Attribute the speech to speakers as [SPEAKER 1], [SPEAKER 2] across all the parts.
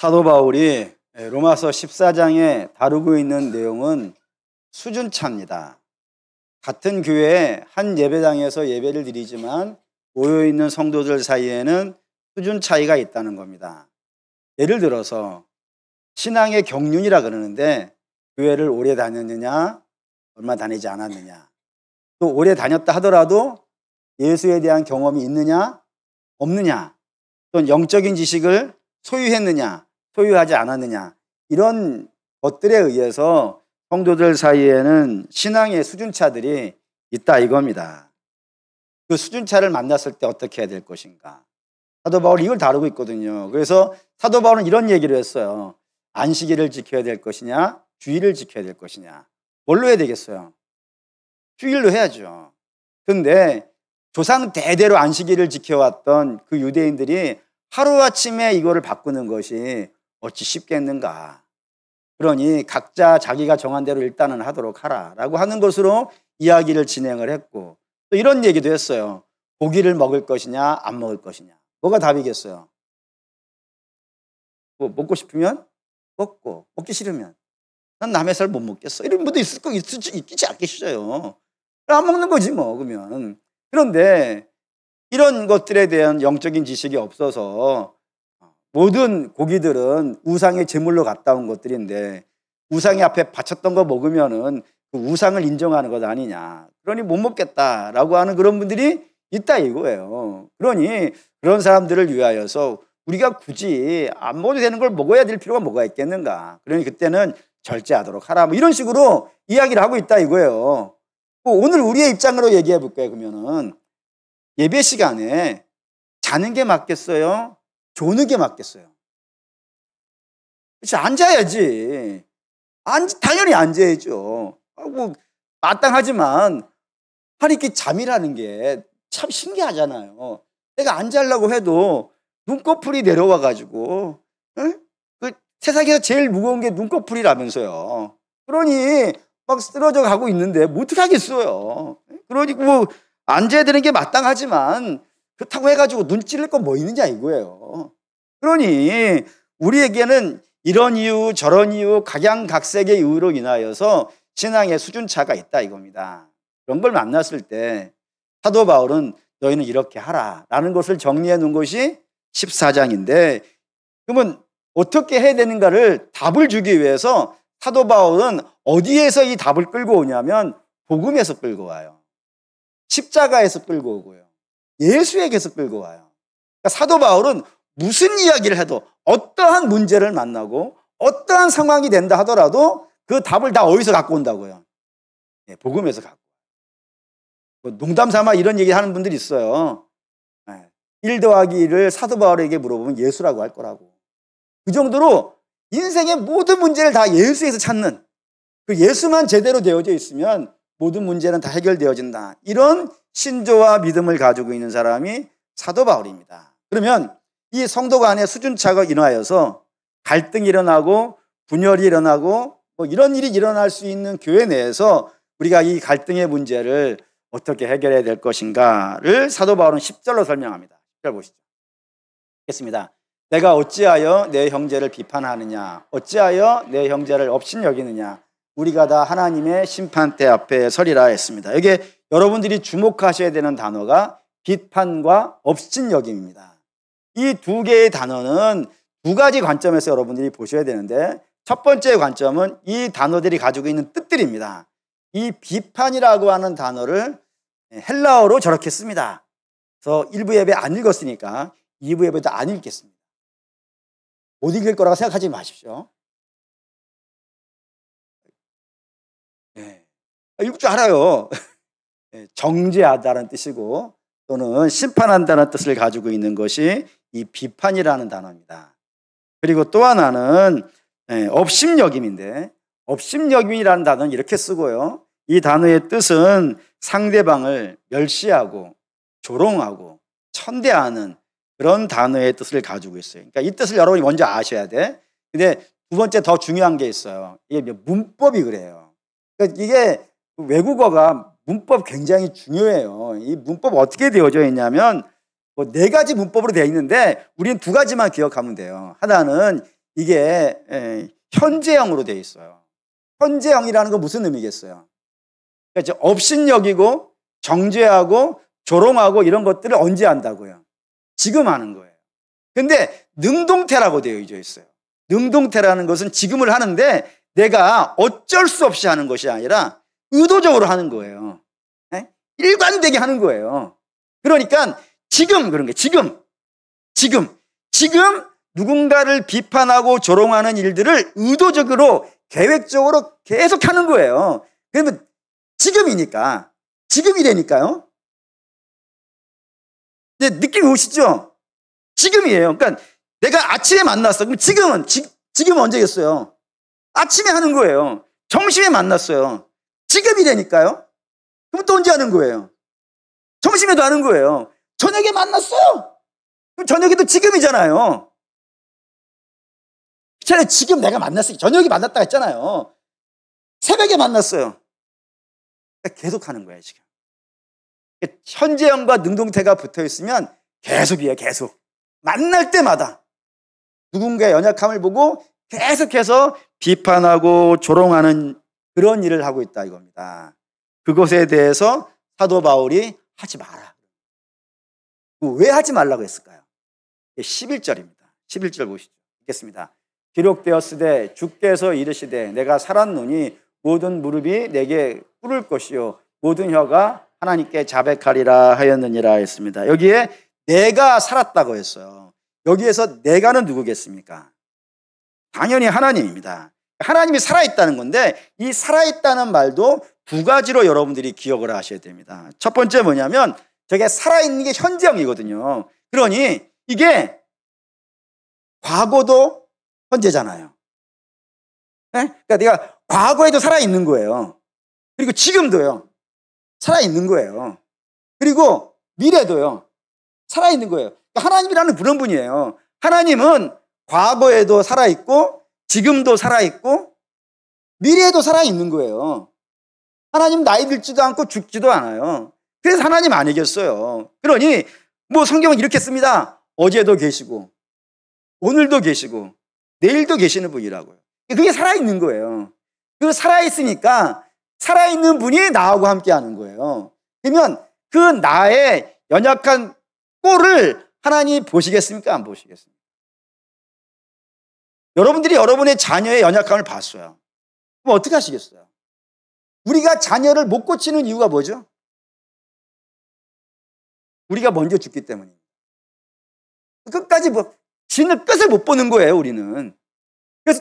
[SPEAKER 1] 사도 바울이 로마서 14장에 다루고 있는 내용은 수준차입니다. 같은 교회에 한 예배당에서 예배를 드리지만 모여있는 성도들 사이에는 수준 차이가 있다는 겁니다. 예를 들어서 신앙의 경륜이라 그러는데 교회를 오래 다녔느냐, 얼마 다니지 않았느냐, 또 오래 다녔다 하더라도 예수에 대한 경험이 있느냐, 없느냐, 또는 영적인 지식을 소유했느냐, 소유하지 않았느냐, 이런 것들에 의해서 성도들 사이에는 신앙의 수준차들이 있다 이겁니다. 그 수준차를 만났을 때 어떻게 해야 될 것인가. 사도 바울이 이걸 다루고 있거든요. 그래서 사도 바울은 이런 얘기를 했어요. 안식일을 지켜야 될 것이냐, 주일을 지켜야 될 것이냐. 뭘로 해야 되겠어요? 주일로 해야죠. 그런데 조상 대대로 안식일을 지켜왔던 그 유대인들이 하루아침에 이거를 바꾸는 것이 어찌 쉽겠는가. 그러니 각자 자기가 정한 대로 일단은 하도록 하라라고 하는 것으로 이야기를 진행을 했고, 또 이런 얘기도 했어요. 고기를 먹을 것이냐 안 먹을 것이냐. 뭐가 답이겠어요? 뭐 먹고 싶으면 먹고, 먹기 싫으면 난 남의 살 못 먹겠어, 이런 분도 있지 않겠어요. 안 먹는 거지 뭐. 그러면. 그런데 이런 것들에 대한 영적인 지식이 없어서 모든 고기들은 우상의 제물로 갔다 온 것들인데 우상의 앞에 바쳤던 거 먹으면은 그 우상을 인정하는 것 아니냐. 그러니 못 먹겠다라고 하는 그런 분들이 있다 이거예요. 그러니 그런 사람들을 위하여서 우리가 굳이 안 먹어도 되는 걸 먹어야 될 필요가 뭐가 있겠는가. 그러니 그때는 절제하도록 하라. 뭐 이런 식으로 이야기를 하고 있다 이거예요. 오늘 우리의 입장으로 얘기해 볼까요? 그러면은 예배 시간에 자는 게 맞겠어요? 조는 게 맞겠어요? 그렇지, 앉아야지. 당연히 앉아야죠. 뭐 마땅하지만 이렇게 잠이라는 게 참 신기하잖아요. 내가 안 자려고 해도 눈꺼풀이 내려와 가지고 그 세상에서 제일 무거운 게 눈꺼풀이라면서요. 그러니 막 쓰러져 가고 있는데 뭐 어떻게 하겠어요. 그러니 뭐 앉아야 되는 게 마땅하지만 그렇다고 해가지고 눈 찔릴 건 뭐 있느냐 이거예요. 그러니 우리에게는 이런 이유 저런 이유 각양각색의 이유로 인하여서 신앙의 수준차가 있다 이겁니다. 그런 걸 만났을 때 사도 바울은 너희는 이렇게 하라 라는 것을 정리해 놓은 것이 14장인데, 그러면 어떻게 해야 되는가를 답을 주기 위해서 사도 바울은 어디에서 이 답을 끌고 오냐면 복음에서 끌고 와요. 십자가에서 끌고 오고요. 예수에게서 끌고 와요. 그러니까 사도 바울은 무슨 이야기를 해도 어떠한 문제를 만나고 어떠한 상황이 된다 하더라도 그 답을 다 어디서 갖고 온다고요? 복음에서 갖고. 농담 삼아 이런 얘기 하는 분들이 있어요. 1 더하기 1을 사도 바울에게 물어보면 예수라고 할 거라고. 그 정도로 인생의 모든 문제를 다 예수에서 찾는, 그 예수만 제대로 되어져 있으면 모든 문제는 다 해결되어진다. 이런 신조와 믿음을 가지고 있는 사람이 사도 바울입니다. 그러면 이 성도 간의 수준차가 인하여서 갈등이 일어나고 분열이 일어나고 뭐 이런 일이 일어날 수 있는 교회 내에서 우리가 이 갈등의 문제를 어떻게 해결해야 될 것인가를 사도 바울은 10절로 설명합니다. 10절 보시죠. 읽겠습니다. 내가 어찌하여 내 형제를 비판하느냐, 어찌하여 내 형제를 업신여기느냐, 우리가 다 하나님의 심판대 앞에 서리라 했습니다. 여기에 여러분들이 주목하셔야 되는 단어가 비판과 업신여김입니다. 이 두 개의 단어는 두 가지 관점에서 여러분들이 보셔야 되는데, 첫 번째 관점은 이 단어들이 가지고 있는 뜻들입니다. 이 비판이라고 하는 단어를 헬라어로 저렇게 씁니다. 그래서 1부 예배 안 읽었으니까 2부 예배도 안 읽겠습니다. 못 읽을 거라고 생각하지 마십시오. 읽을 줄 알아요. 정죄하다는 뜻이고 또는 심판한다는 뜻을 가지고 있는 것이 이 비판이라는 단어입니다. 그리고 또 하나는 업심여김인데, 업심여김이라는 단어는 이렇게 쓰고요. 이 단어의 뜻은 상대방을 멸시하고 조롱하고 천대하는 그런 단어의 뜻을 가지고 있어요. 그러니까 이 뜻을 여러분이 먼저 아셔야 돼. 근데 두 번째 더 중요한 게 있어요. 이게 문법이 그래요. 그러니까 이게 외국어가 문법 굉장히 중요해요. 이 문법 어떻게 되어져 있냐면 뭐 4가지 문법으로 되어 있는데 우리는 2가지만 기억하면 돼요. 하나는 이게 현재형으로 되어 있어요. 현재형이라는 건 무슨 의미겠어요? 그러니까 업신여기고 정죄하고 조롱하고 이런 것들을 언제 한다고요? 지금 하는 거예요. 근데 능동태라고 되어 있어요. 능동태라는 것은 지금을 하는데 내가 어쩔 수 없이 하는 것이 아니라 의도적으로 하는 거예요. 일관되게 하는 거예요. 그러니까 지금 그런 게 지금 누군가를 비판하고 조롱하는 일들을 의도적으로 계획적으로 계속 하는 거예요. 그러면 지금이니까 지금이라니까요. 이제 느낌이 오시죠? 지금이에요. 그러니까 내가 아침에 만났어. 그럼 지금은 언제겠어요? 아침에 하는 거예요. 점심에 만났어요. 지금이라니까요. 그럼 또 언제 하는 거예요? 점심에도 하는 거예요. 저녁에 만났어요. 그럼 저녁에도 지금이잖아요. 지금 내가 만났으니까 저녁에 만났다 했잖아요. 새벽에 만났어요. 그러니까 계속 하는 거예요, 지금. 현재형과 능동태가 붙어 있으면 계속이에요, 계속. 만날 때마다 누군가의 연약함을 보고 계속해서 비판하고 조롱하는 그런 일을 하고 있다 이겁니다. 그것에 대해서 사도 바울이 하지 마라. 왜 하지 말라고 했을까요? 11절입니다. 11절 보시죠. 읽겠습니다. 기록되었으되 주께서 이르시되 내가 살았노니 모든 무릎이 내게 꿇을 것이요 모든 혀가 하나님께 자백하리라 하였느니라 했습니다. 여기에 내가 살았다고 했어요. 여기에서 내가는 누구겠습니까? 당연히 하나님입니다. 하나님이 살아있다는 건데 이 살아있다는 말도 두 가지로 여러분들이 기억을 하셔야 됩니다. 첫 번째 뭐냐면 저게 살아있는 게 현재형이거든요. 그러니 이게 과거도 현재잖아요. 그러니까 내가 과거에도 살아있는 거예요. 그리고 지금도요. 살아있는 거예요. 그리고 미래도요. 살아있는 거예요. 그러니까 하나님이라는 그런 분이에요. 하나님은 과거에도 살아있고 지금도 살아있고 미래에도 살아있는 거예요. 하나님 나이 들지도 않고 죽지도 않아요. 그래서 하나님 아니겠어요. 그러니 뭐 성경은 이렇게 씁니다. 어제도 계시고 오늘도 계시고 내일도 계시는 분이라고요. 그게 살아있는 거예요. 그 살아있으니까 살아있는 분이 나하고 함께 하는 거예요. 그러면 그 나의 연약한 꼴을 하나님 보시겠습니까? 안 보시겠습니까? 여러분들이 여러분의 자녀의 연약함을 봤어요. 그럼 어떻게 하시겠어요? 우리가 자녀를 못 고치는 이유가 뭐죠? 우리가 먼저 죽기 때문입니다. 끝까지 지는 끝을 못 보는 거예요, 우리는. 그래서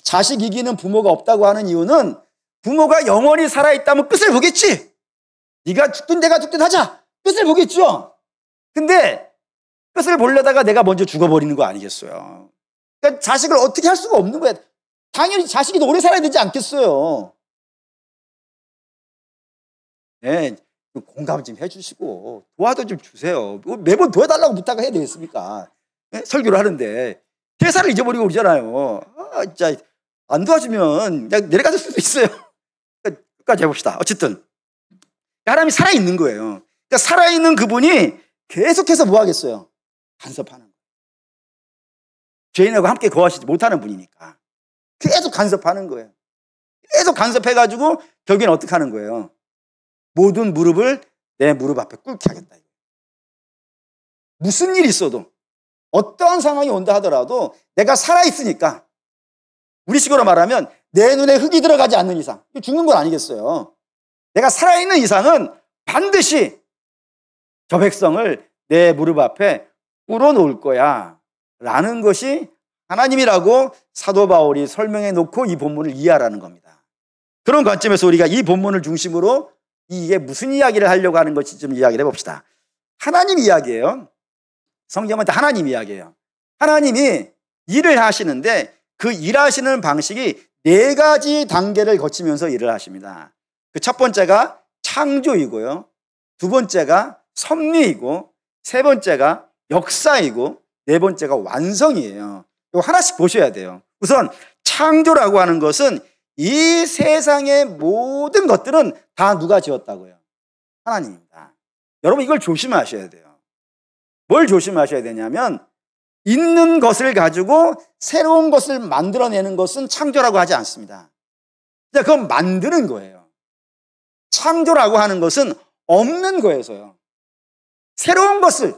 [SPEAKER 1] 자식 이기는 부모가 없다고 하는 이유는 부모가 영원히 살아있다면 끝을 보겠지. 네가 죽든 내가 죽든 하자. 끝을 보겠죠. 근데 끝을 보려다가 내가 먼저 죽어버리는 거 아니겠어요. 그러니까 자식을 어떻게 할 수가 없는 거야. 당연히 자식이 더 오래 살아야 되지 않겠어요. 네, 공감 좀 해주시고 도와도 좀 주세요. 매번 도와달라고 부탁을 해야 되겠습니까? 네? 설교를 하는데 대사를 잊어버리고 그러잖아요. 진짜 안 도와주면 그냥 내려갈 수도 있어요. 끝까지 해봅시다. 어쨌든 사람이 살아있는 거예요. 그러니까 살아있는 그분이 계속해서 뭐 하겠어요? 간섭하는 거예요. 죄인하고 함께 거하시지 못하는 분이니까 계속 간섭하는 거예요. 계속 간섭해가지고 결국에는 어떻게 하는 거예요? 모든 무릎을 내 무릎 앞에 꿇게 하겠다. 무슨 일이 있어도 어떠한 상황이 온다 하더라도 내가 살아있으니까 우리식으로 말하면 내 눈에 흙이 들어가지 않는 이상 죽는 건 아니겠어요. 내가 살아있는 이상은 반드시 저 백성을 내 무릎 앞에 꿇어놓을 거야 라는 것이 하나님이라고 사도 바울이 설명해 놓고 이 본문을 이해하라는 겁니다. 그런 관점에서 우리가 이 본문을 중심으로 이게 무슨 이야기를 하려고 하는 것인지 좀 이야기를 해봅시다. 하나님 이야기예요. 성경은 다 하나님 이야기예요. 하나님이 일을 하시는데 그 일하시는 방식이 네 가지 단계를 거치면서 일을 하십니다. 그 첫 번째가 창조이고요. 두 번째가 섭리이고 세 번째가 역사이고 네 번째가 완성이에요. 이거 하나씩 보셔야 돼요. 우선 창조라고 하는 것은 이 세상의 모든 것들은 다 누가 지었다고요? 하나님입니다. 여러분 이걸 조심하셔야 돼요. 뭘 조심하셔야 되냐면 있는 것을 가지고 새로운 것을 만들어내는 것은 창조라고 하지 않습니다. 그건 만드는 거예요. 창조라고 하는 것은 없는 거에서요. 새로운 것을,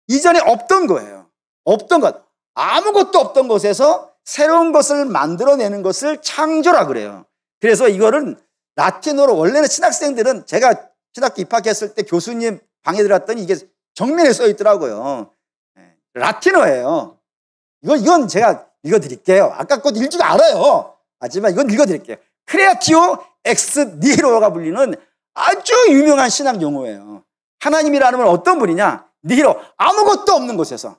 [SPEAKER 1] 이전에 없던 거예요. 없던 것, 아무것도 없던 것에서 새로운 것을 만들어내는 것을 창조라 그래요. 그래서 이거는 라틴어로, 원래는 신학생들은, 제가 신학교 입학했을 때 교수님 방에 들어갔더니 이게 정면에 써 있더라고요. 라틴어예요. 이건 제가 읽어드릴게요. 아까 것 읽지도 알아요. 하지만 이건 읽어드릴게요. 크레아티오 엑스 니히로가 불리는 아주 유명한 신학 용어예요. 하나님이라는 건 어떤 분이냐? 니히로, 아무것도 없는 곳에서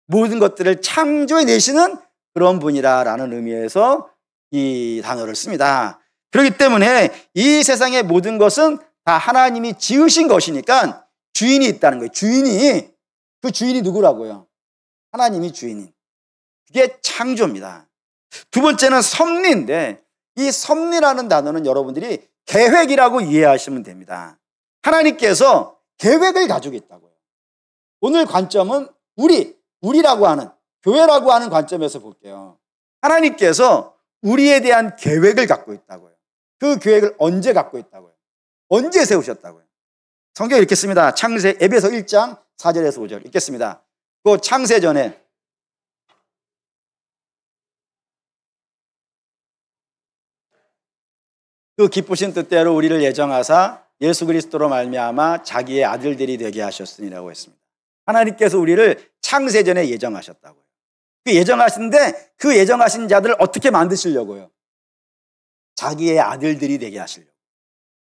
[SPEAKER 1] 모든 것들을 창조해 내시는 그런 분이라는 의미에서 이 단어를 씁니다. 그렇기 때문에 이 세상의 모든 것은 다 하나님이 지으신 것이니까 주인이 있다는 거예요. 주인이, 그 주인이 누구라고요? 하나님이 주인인. 그게 창조입니다. 두 번째는 섭리인데, 이 섭리라는 단어는 여러분들이 계획이라고 이해하시면 됩니다. 하나님께서 계획을 가지고 있다고요. 오늘 관점은 우리라고 하는, 교회라고 하는 관점에서 볼게요. 하나님께서 우리에 대한 계획을 갖고 있다고요. 그 계획을 언제 갖고 있다고요? 언제 세우셨다고요? 성경에 이렇게 씁니다. 창세, 에베소 1장 4절에서 5절 읽겠습니다. 그 창세전에 그 기쁘신 뜻대로 우리를 예정하사 예수 그리스도로 말미암아 자기의 아들들이 되게 하셨으니라고 했습니다. 하나님께서 우리를 창세전에 예정하셨다고요. 그 예정하신데 그 예정하신 자들을 어떻게 만드시려고요? 자기의 아들들이 되게 하시려고.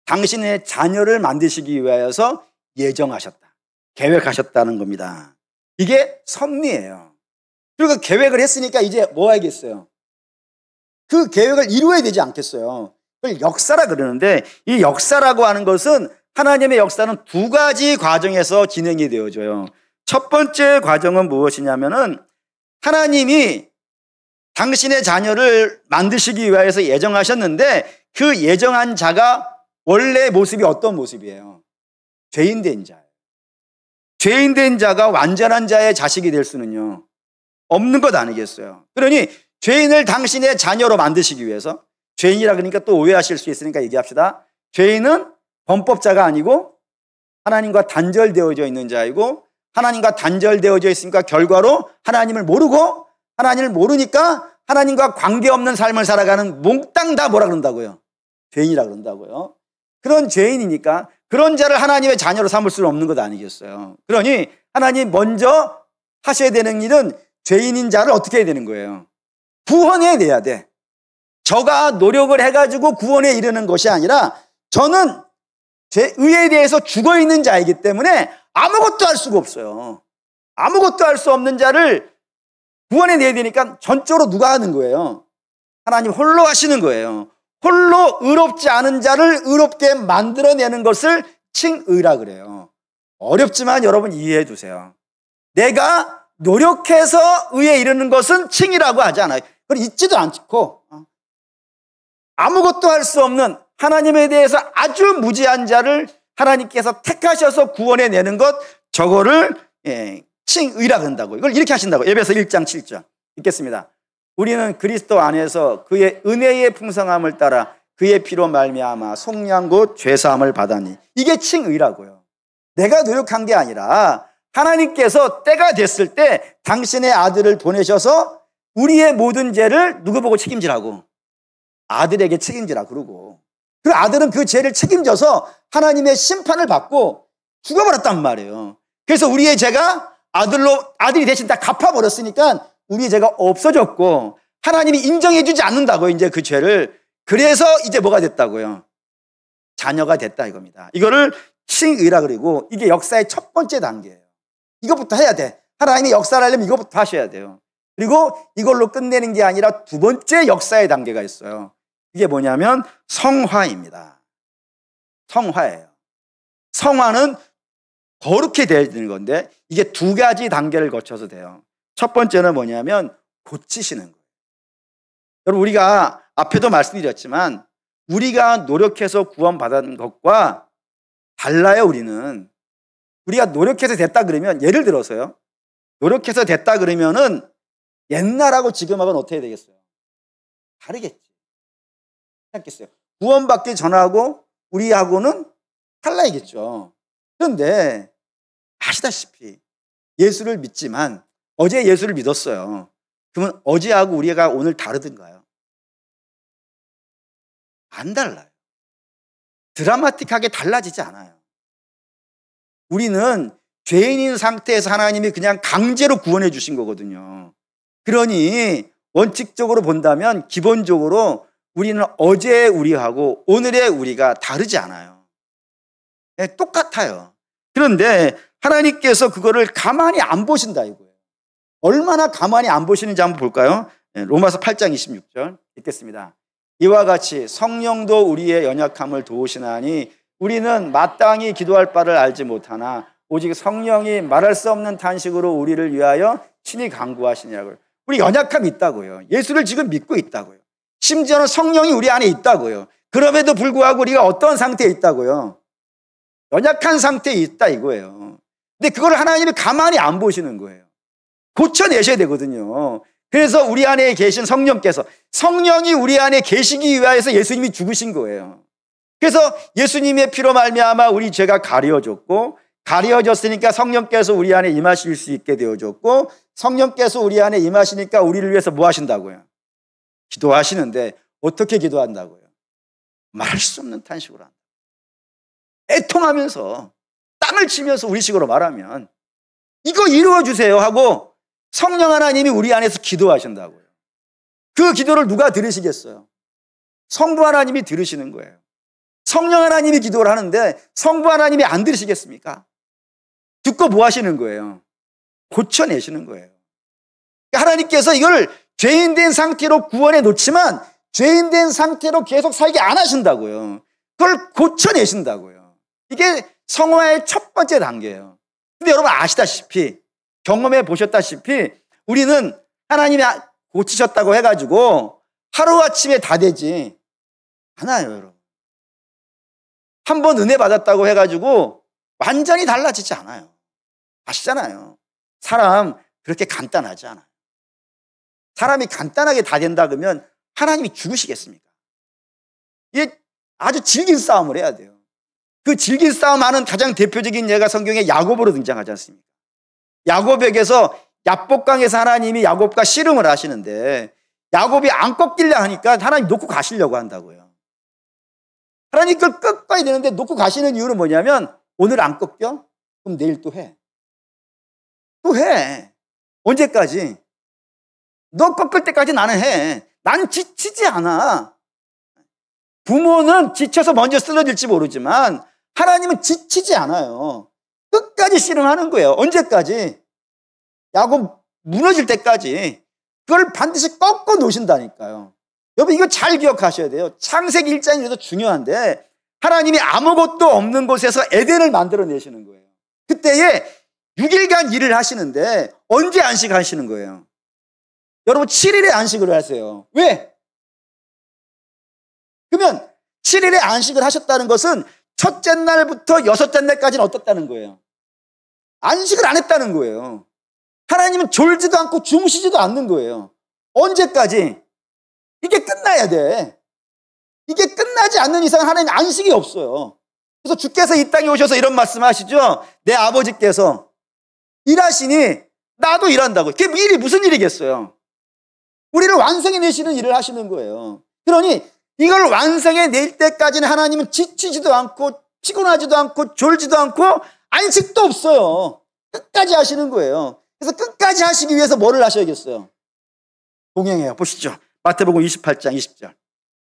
[SPEAKER 1] 당신의 자녀를 만드시기 위하여서 예정하셨다. 계획하셨다는 겁니다. 이게 섭리예요. 그리고 계획을 했으니까 이제 뭐 하겠어요? 그 계획을 이루어야 되지 않겠어요? 그걸 역사라 그러는데, 이 역사라고 하는 것은, 하나님의 역사는 두 가지 과정에서 진행이 되어져요. 첫 번째 과정은 무엇이냐면은, 하나님이 당신의 자녀를 만드시기 위해서 예정하셨는데, 그 예정한 자가 원래 모습이 어떤 모습이에요? 죄인된 자예요. 죄인된 자가 완전한 자의 자식이 될 수는요, 없는 것 아니겠어요? 그러니 죄인을 당신의 자녀로 만드시기 위해서, 죄인이라 그러니까 또 오해하실 수 있으니까 얘기합시다. 죄인은 범법자가 아니고 하나님과 단절되어져 있는 자이고, 하나님과 단절되어져 있으니까 결과로 하나님을 모르고, 하나님을 모르니까 하나님과 관계없는 삶을 살아가는 몽땅 다 뭐라 그런다고요? 죄인이라 그런다고요. 그런 죄인이니까 그런 자를 하나님의 자녀로 삼을 수는 없는 것 아니겠어요? 그러니 하나님 먼저 하셔야 되는 일은 죄인인 자를 어떻게 해야 되는 거예요? 구원해내야 돼. 저가 노력을 해가지고 구원에 이르는 것이 아니라, 저는 제 의에 대해서 죽어있는 자이기 때문에 아무것도 할 수가 없어요. 아무것도 할 수 없는 자를 구원해내야 되니까 전적으로 누가 하는 거예요? 하나님 홀로 하시는 거예요. 홀로 의롭지 않은 자를 의롭게 만들어내는 것을 칭의라 그래요. 어렵지만 여러분 이해해 두세요. 내가 노력해서 의에 이르는 것은 칭이라고 하지 않아요. 그걸 잊지도 않고, 아무것도 할 수 없는 하나님에 대해서 아주 무지한 자를 하나님께서 택하셔서 구원해내는 것, 저거를 칭의라 그런다고. 이걸 이렇게 하신다고. 에베소 1장 7절 읽겠습니다. 우리는 그리스도 안에서 그의 은혜의 풍성함을 따라 그의 피로 말미암아 속량 곧 죄사함을 받았니. 이게 칭의라고요. 내가 노력한 게 아니라 하나님께서 때가 됐을 때 당신의 아들을 보내셔서 우리의 모든 죄를 누구 보고 책임지라고? 아들에게 책임지라 그러고, 그 아들은 그 죄를 책임져서 하나님의 심판을 받고 죽어버렸단 말이에요. 그래서 우리의 죄가 아들이 대신 다 갚아버렸으니까 우리의 죄가 없어졌고, 하나님이 인정해주지 않는다고요, 이제 그 죄를. 그래서 이제 뭐가 됐다고요? 자녀가 됐다 이겁니다. 이거를 칭의라 그리고, 이게 역사의 첫 번째 단계예요. 이것부터 해야 돼. 하나님이 역사를 하려면 이것부터 하셔야 돼요. 그리고 이걸로 끝내는 게 아니라 두 번째 역사의 단계가 있어요. 이게 뭐냐면 성화입니다. 성화예요. 성화는 거룩히 되는 건데, 이게 두 가지 단계를 거쳐서 돼요. 첫 번째는 뭐냐면 고치시는 거예요. 여러분, 우리가 앞에도 말씀드렸지만 우리가 노력해서 구원받은 것과 달라요. 우리가 노력해서 됐다 그러면, 예를 들어서요, 노력해서 됐다 그러면은 옛날하고 지금하고는 어떻게 되겠어요? 다르겠지. 생각했어요. 구원받기 전하고 우리하고는 달라야겠죠. 그런데 아시다시피 예수를 믿지만 어제 예수를 믿었어요. 그러면 어제하고 우리가 오늘 다르든가요? 안 달라요. 드라마틱하게 달라지지 않아요. 우리는 죄인인 상태에서 하나님이 그냥 강제로 구원해 주신 거거든요. 그러니 원칙적으로 본다면 기본적으로 우리는 어제의 우리하고 오늘의 우리가 다르지 않아요. 네, 똑같아요. 그런데 하나님께서 그거를 가만히 안 보신다 이거예요. 얼마나 가만히 안 보시는지 한번 볼까요? 네, 로마서 8장 26절 읽겠습니다. 이와 같이 성령도 우리의 연약함을 도우시나니 우리는 마땅히 기도할 바를 알지 못하나 오직 성령이 말할 수 없는 탄식으로 우리를 위하여 친히 간구하시냐고요. 우리 연약함이 있다고요. 예수를 지금 믿고 있다고요. 심지어는 성령이 우리 안에 있다고요. 그럼에도 불구하고 우리가 어떤 상태에 있다고요? 연약한 상태에 있다 이거예요. 근데 그걸 하나님이 가만히 안 보시는 거예요. 고쳐내셔야 되거든요. 그래서 우리 안에 계신 성령께서, 성령이 우리 안에 계시기 위하여서 예수님이 죽으신 거예요. 그래서 예수님의 피로 말미암아 우리 죄가 가려졌고, 가려졌으니까 성령께서 우리 안에 임하실 수 있게 되어졌고, 성령께서 우리 안에 임하시니까 우리를 위해서 뭐 하신다고요? 기도하시는데 어떻게 기도한다고요? 말할 수 없는 탄식으로 한다. 애통하면서 땀을 치면서 우리식으로 말하면 이거 이루어주세요 하고 성령 하나님이 우리 안에서 기도하신다고요. 그 기도를 누가 들으시겠어요? 성부 하나님이 들으시는 거예요. 성령 하나님이 기도를 하는데 성부 하나님이 안 들으시겠습니까? 듣고 뭐 하시는 거예요? 고쳐내시는 거예요. 하나님께서 이걸 죄인된 상태로 구원해 놓지만 죄인된 상태로 계속 살게 안 하신다고요. 그걸 고쳐내신다고요. 이게 성화의 첫 번째 단계예요. 근데 여러분 아시다시피, 경험해 보셨다시피 우리는 하나님이 고치셨다고 해가지고 하루아침에 다 되지 않아요, 여러분. 한 번 은혜 받았다고 해가지고 완전히 달라지지 않아요. 아시잖아요. 사람 그렇게 간단하지 않아요. 사람이 간단하게 다 된다 그러면 하나님이 죽으시겠습니까? 이게 아주 질긴 싸움을 해야 돼요. 그 질긴 싸움하는 가장 대표적인 예가 성경에 야곱으로 등장하지 않습니까? 야곱에게서 야복강에서 하나님이 야곱과 씨름을 하시는데 야곱이 안 꺾이려 하니까 하나님 놓고 가시려고 한다고요. 하나님 그걸 꺾어야 되는데 놓고 가시는 이유는 뭐냐면 오늘 안 꺾여? 그럼 내일 또 해. 또 해. 언제까지? 너 꺾을 때까지 나는 해. 나는 지치지 않아. 부모는 지쳐서 먼저 쓰러질지 모르지만 하나님은 지치지 않아요. 끝까지 씨름하는 거예요. 언제까지? 야곱 무너질 때까지. 그걸 반드시 꺾어 놓으신다니까요. 여러분 이거 잘 기억하셔야 돼요. 창세기 1장이 그래서 중요한데 하나님이 아무것도 없는 곳에서 에덴을 만들어내시는 거예요. 그때에 6일간 일을 하시는데 언제 안식하시는 거예요? 여러분 7일에 안식을 하세요. 왜? 그러면 7일에 안식을 하셨다는 것은 첫째 날부터 여섯째 날까지는 어떻다는 거예요? 안식을 안 했다는 거예요. 하나님은 졸지도 않고 주무시지도 않는 거예요. 언제까지? 이게 끝나야 돼. 이게 끝나지 않는 이상 하나님 안식이 없어요. 그래서 주께서 이 땅에 오셔서 이런 말씀하시죠. 내 아버지께서 일하시니 나도 일한다고. 그게 일이 무슨 일이겠어요? 우리를 완성해 내시는 일을 하시는 거예요. 그러니 이걸 완성해 낼 때까지는 하나님은 지치지도 않고 피곤하지도 않고 졸지도 않고 안식도 없어요. 끝까지 하시는 거예요. 그래서 끝까지 하시기 위해서 뭐를 하셔야겠어요? 동행해요. 보시죠. 마태복음 28장 20절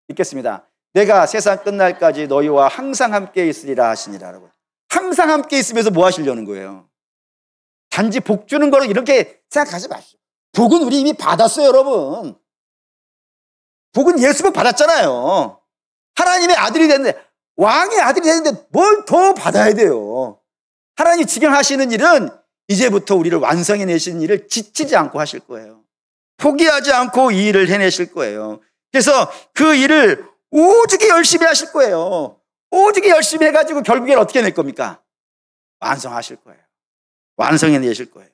[SPEAKER 1] 읽겠습니다. 내가 세상 끝날까지 너희와 항상 함께 있으리라 하시니라. 항상 함께 있으면서 뭐 하시려는 거예요? 단지 복 주는 거로 이렇게 생각하지 마시오. 복은 우리 이미 받았어요, 여러분. 복은 예수 복 받았잖아요. 하나님의 아들이 됐는데, 왕의 아들이 됐는데 뭘 더 받아야 돼요? 하나님이 지금 하시는 일은 이제부터 우리를 완성해 내시는 일을 지치지 않고 하실 거예요. 포기하지 않고 이 일을 해내실 거예요. 그래서 그 일을 오직에 열심히 하실 거예요. 오직에 열심히 해가지고 결국엔 어떻게 낼 겁니까? 완성하실 거예요. 완성해 내실 거예요.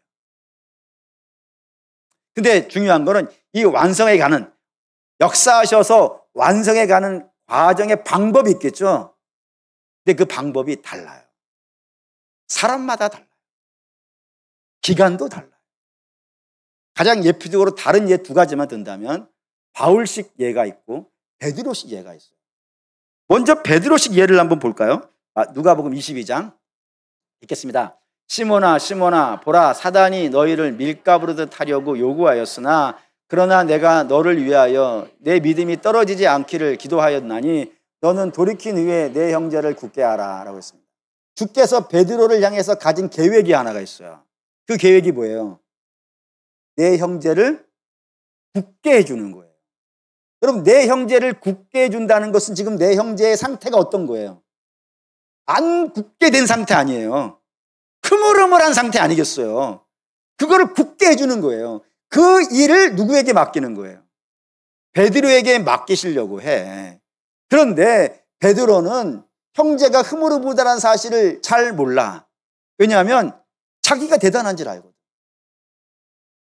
[SPEAKER 1] 근데 중요한 거는 이 완성해 가는, 역사하셔서 완성해 가는 과정의 방법이 있겠죠. 근데 그 방법이 달라요. 사람마다 달라요. 기간도 달라요. 가장 예표적으로 다른 예 두 가지만 든다면 바울식 예가 있고 베드로식 예가 있어요. 먼저 베드로식 예를 한번 볼까요? 누가복음 22장 읽겠습니다. 시몬아 시몬아 보라 사단이 너희를 밀가부르듯 하려고 요구하였으나 그러나 내가 너를 위하여 내 믿음이 떨어지지 않기를 기도하였나니 너는 돌이킨 후에 내 형제를 굳게 하라 라고 했습니다. 주께서 베드로를 향해서 가진 계획이 하나가 있어요. 그 계획이 뭐예요? 내 형제를 굳게 해주는 거예요. 여러분, 내 형제를 굳게 해준다는 것은 지금 내 형제의 상태가 어떤 거예요? 안 굳게 된 상태 아니에요. 흐물흐물한 상태 아니겠어요. 그거를 굳게 해주는 거예요. 그 일을 누구에게 맡기는 거예요? 베드로에게 맡기시려고 해. 그런데 베드로는 형제가 흐물흐물하다는 사실을 잘 몰라. 왜냐하면 자기가 대단한 줄 알거든.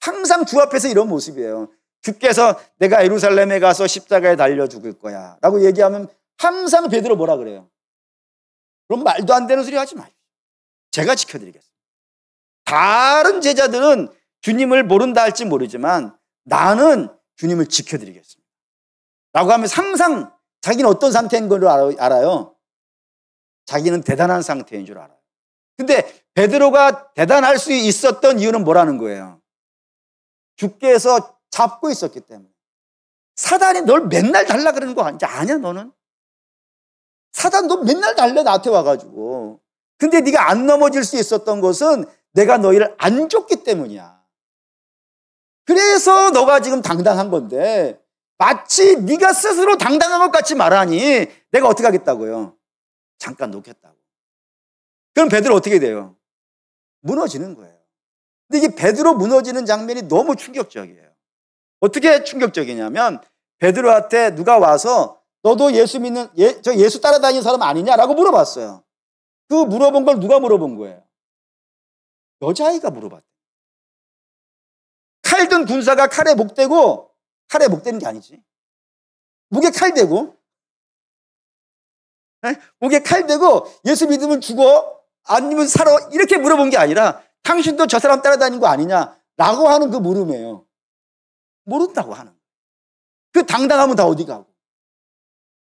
[SPEAKER 1] 항상 주 앞에서 이런 모습이에요. 주께서 내가 예루살렘에 가서 십자가에 달려 죽을 거야 라고 얘기하면 항상 베드로 뭐라 그래요? 그럼 말도 안 되는 소리 하지 마십시오. 제가 지켜드리겠습니다. 다른 제자들은 주님을 모른다 할지 모르지만 나는 주님을 지켜드리겠습니다 라고 하면 항상 자기는 어떤 상태인 걸 알아요. 자기는 대단한 상태인 줄 알아요. 근데 베드로가 대단할 수 있었던 이유는 뭐라는 거예요? 주께서 잡고 있었기 때문에. 사단이 널 맨날 달라 그러는 거 아니야 너는? 사단 너 맨날 달래 나한테 와가지고. 근데 네가 안 넘어질 수 있었던 것은 내가 너희를 안 줬기 때문이야. 그래서 너가 지금 당당한 건데 마치 네가 스스로 당당한 것 같이 말하니 내가 어떻게 하겠다고요? 잠깐 놓겠다고. 그럼 베드로 어떻게 돼요? 무너지는 거예요. 근데 이게 베드로 무너지는 장면이 너무 충격적이에요. 어떻게 충격적이냐면 베드로한테 누가 와서 너도 예수 믿는 예수 따라다니는 사람 아니냐라고 물어봤어요. 그 물어본 걸 누가 물어본 거예요? 여자아이가 물어봤대요. 칼든 군사가 칼에 목대고, 칼에 목대는 게 아니지. 목에 칼 대고, 목에 칼 대고 예수 믿으면 죽어 아니면 살아 이렇게 물어본 게 아니라 당신도 저 사람 따라다닌 거 아니냐라고 하는 그 물음이에요. 모른다고 하는. 그 당당하면 다 어디 가고.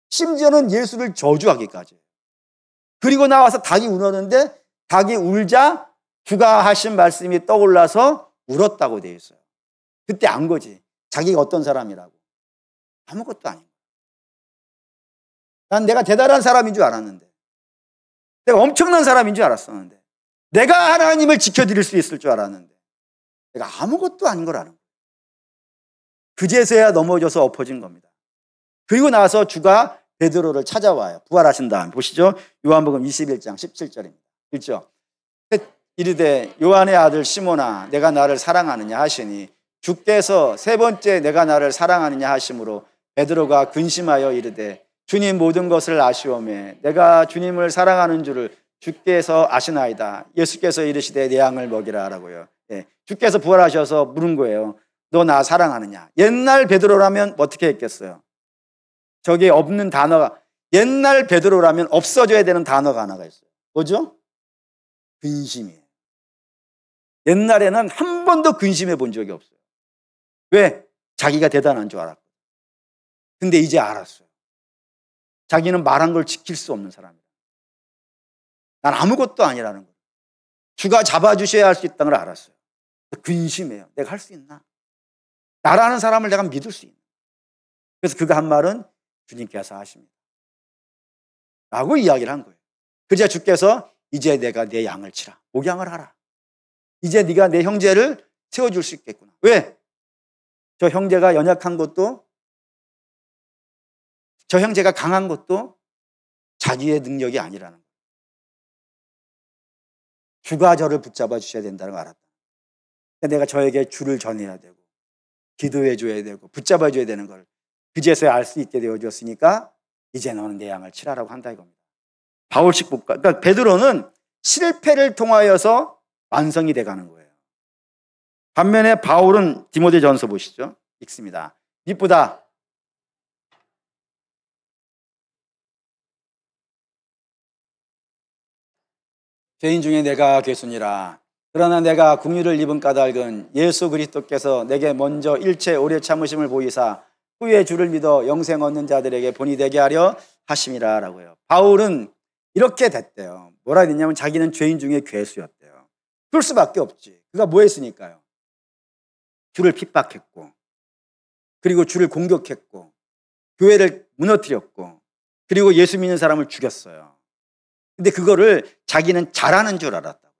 [SPEAKER 1] 심지어는 예수를 저주하기까지. 그리고 나와서 닭이 울었는데 닭이 울자 주가 하신 말씀이 떠올라서 울었다고 되어 있어요. 그때 안 거지. 자기가 어떤 사람이라고. 아무것도 아니고. 난 내가 대단한 사람인 줄 알았는데. 내가 엄청난 사람인 줄 알았었는데. 내가 하나님을 지켜드릴 수 있을 줄 알았는데. 내가 아무것도 아닌 거라는 거예요. 그제서야 넘어져서 엎어진 겁니다. 그리고 나서 주가 베드로를 찾아와요. 부활하신 다음 보시죠. 요한복음 21장 17절입니다. 읽죠. 이르되 요한의 아들 시몬아 내가 나를 사랑하느냐 하시니 주께서 세 번째 내가 나를 사랑하느냐 하심으로 베드로가 근심하여 이르되 주님 모든 것을 아시오매 내가 주님을 사랑하는 줄을 주께서 아시나이다. 예수께서 이르시되 내 양을 먹이라 라고요. 주께서 부활하셔서 물은 거예요. 너 나 사랑하느냐. 옛날 베드로라면 어떻게 했겠어요? 저게 없는 단어가, 옛날 베드로라면 없어져야 되는 단어가 하나가 있어요. 뭐죠? 근심이에요. 옛날에는 한 번도 근심해 본 적이 없어요. 왜? 자기가 대단한 줄 알았고. 근데 이제 알았어요. 자기는 말한 걸 지킬 수 없는 사람이다. 난 아무것도 아니라는 거예요. 주가 잡아주셔야 할 수 있다는 걸 알았어요. 근심해요. 내가 할 수 있나? 나라는 사람을 내가 믿을 수 있나? 그래서 그가 한 말은 주님께서 하십니다. 라고 이야기를 한 거예요. 그러자 주께서 이제 내가 내 양을 치라. 목양을 하라. 이제 네가 내 형제를 세워줄 수 있겠구나. 왜? 저 형제가 연약한 것도 저 형제가 강한 것도 자기의 능력이 아니라는 거예요. 주가 저를 붙잡아 주셔야 된다는 걸 알았다. 내가 저에게 주를 전해야 되고 기도해 줘야 되고 붙잡아 줘야 되는 걸 그제서야 알 수 있게 되어졌으니까 이제 너는 내 양을 치라라고 한다 이겁니다. 바울식 복과 그러니까 베드로는 실패를 통하여서 완성이 돼가는 거예요. 반면에 바울은 디모데전서 보시죠. 읽습니다. 이쁘다. 죄인 중에 내가 괴순이라. 그러나 내가 긍휼을 입은 까닭은 예수 그리스도께서 내게 먼저 일체 오래 참으심을 보이사 후에 주를 믿어 영생 얻는 자들에게 본이 되게 하려 하심이라 라고요. 바울은 이렇게 됐대요. 뭐라 했냐면 자기는 죄인 중에 괴수였대요. 그럴 수밖에 없지. 그가 뭐 했으니까요. 주를 핍박했고, 그리고 주를 공격했고, 교회를 무너뜨렸고, 그리고 예수 믿는 사람을 죽였어요. 근데 그거를 자기는 잘하는 줄 알았다고.